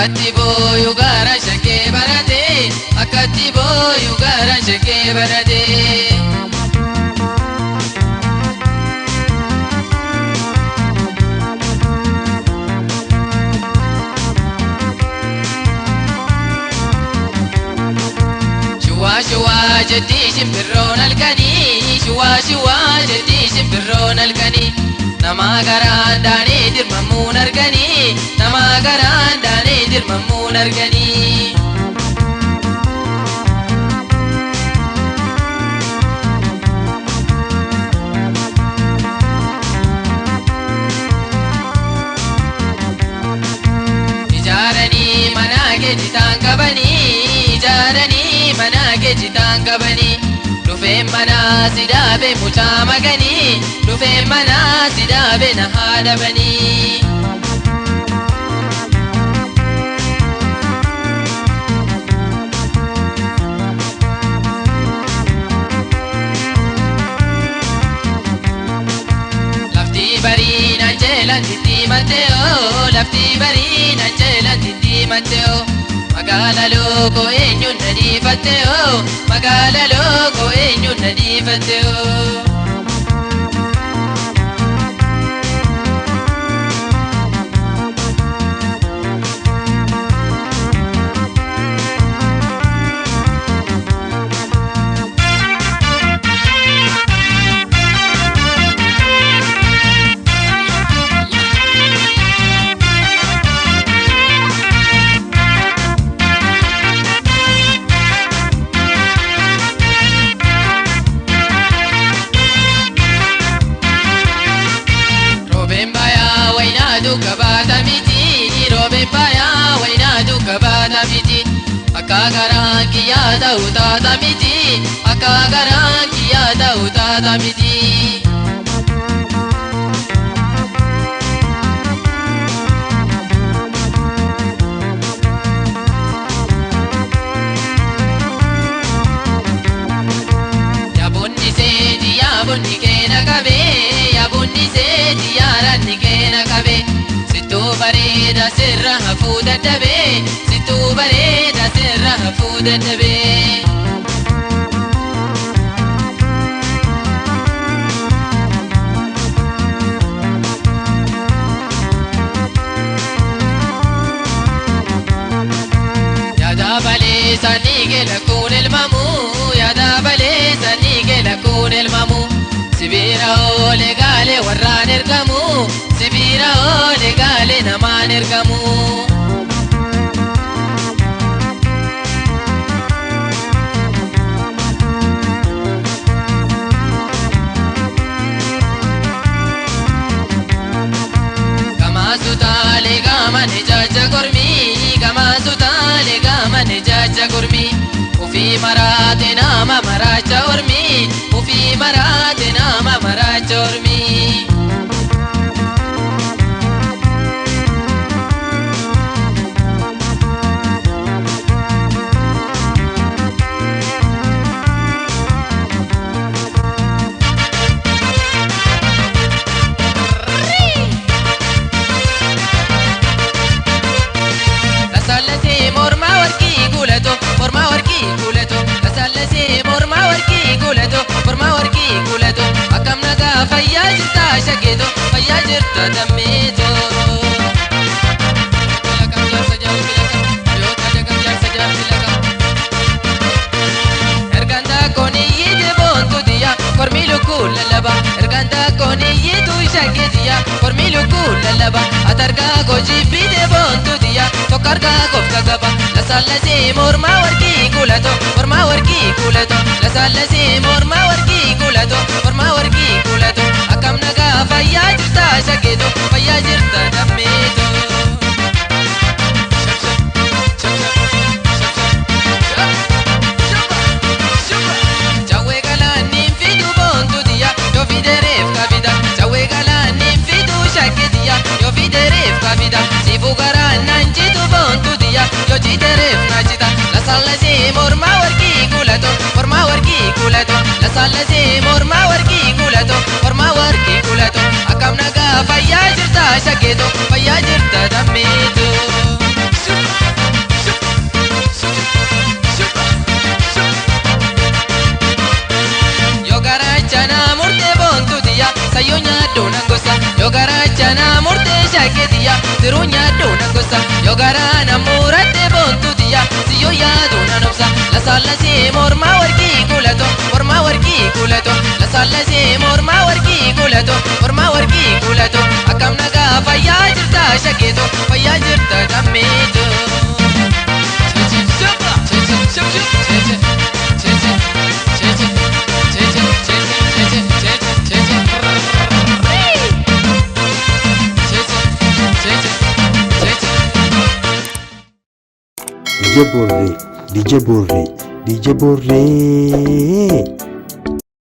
Akatibo yugara shake barade, akatibo yugara shake barade. Shua jadi shimbirroon halkanii, shua jadi shimbirroon halkanii. Nama garaan daanee dirmamuun arganii, nama garaan daanee dirmamuun arganii. Ijaaranii mana geejitaan qabanii, ijaaranii mana geejitaan qabanii. Dhufeen mana sidaabe mucaa maganii, dhufeen mana sidaabe na haadhabanii. Lafti bariin anjeelan titti matteoo, lafti bariin anjeelan titti matteoo. Magala loko eenyuun na dhiifatteo, magala loko eenyuun na dhiifatteo. Kabata miti, robe paya waina du kabata miti. Akagaran kiyada utata miti, akagaran kiyada utata miti. Yabunni seti yabunni kena kabe, yabunni seti yaranni kena kabe. Situ bareda sirra hafuda dabe, situ bareda sirra hafuda dabe. Yada bale sani gela kun ilmamu, yada bale sani gela kun ilmamu. Sibira ole gale warraan ergamu, sibira ole gale namaan ergamu. Gamaasu taale gaamane jaja gormi, gamaasu taale gaamane jaja gormi. Ufii maraate nama maraacha ormi, ufii maraate nama maraacha ormi. Lasallase morma warqii guulato, morma warqii guulato. Lasallase morma warqii guulato, morma warqii guulato. Akkam nagaa fayyaa jirta shageeto, fayyaa jirta dammeeto. Erganda kooniyyi boontu diya, kormi lukkuu lallaba. Erganda kooniyyi tu shageetiya, kormi lukkuu lallaba. Atargaa gochii bide boontu diya, tokkargaa gofka gaba. Lasallase morma warqii guulato, morma warqii guulato. Lasallase morma warqii guulato, morma warqii guulato. Akkam nagaa fayyaa jirta shageeto, fayyaa jirta dammeeto. Jawwee galaanniin fidu boontu diya, yoo fidereef kabida. Jawwee galaanniin fidu shageetiya, yoo fidereef kabida. Siifuu garaan naan jitu boontu diya, yoo jitereef na jita. Lasallase morma warqii guulato, morma warqii guulato. Lasallase morma warqii guulato, morma warqii guulato. Akkam nagaa fayyaa jirta shageeto, fayyaa jirta dammeeto. Yo garana murate bontutia si yo ya duna nopsa la sala si morma warki kulato la sala si morma warki kulato akam naga fayya jirta shaketo fayya jirta dameto DJ Borre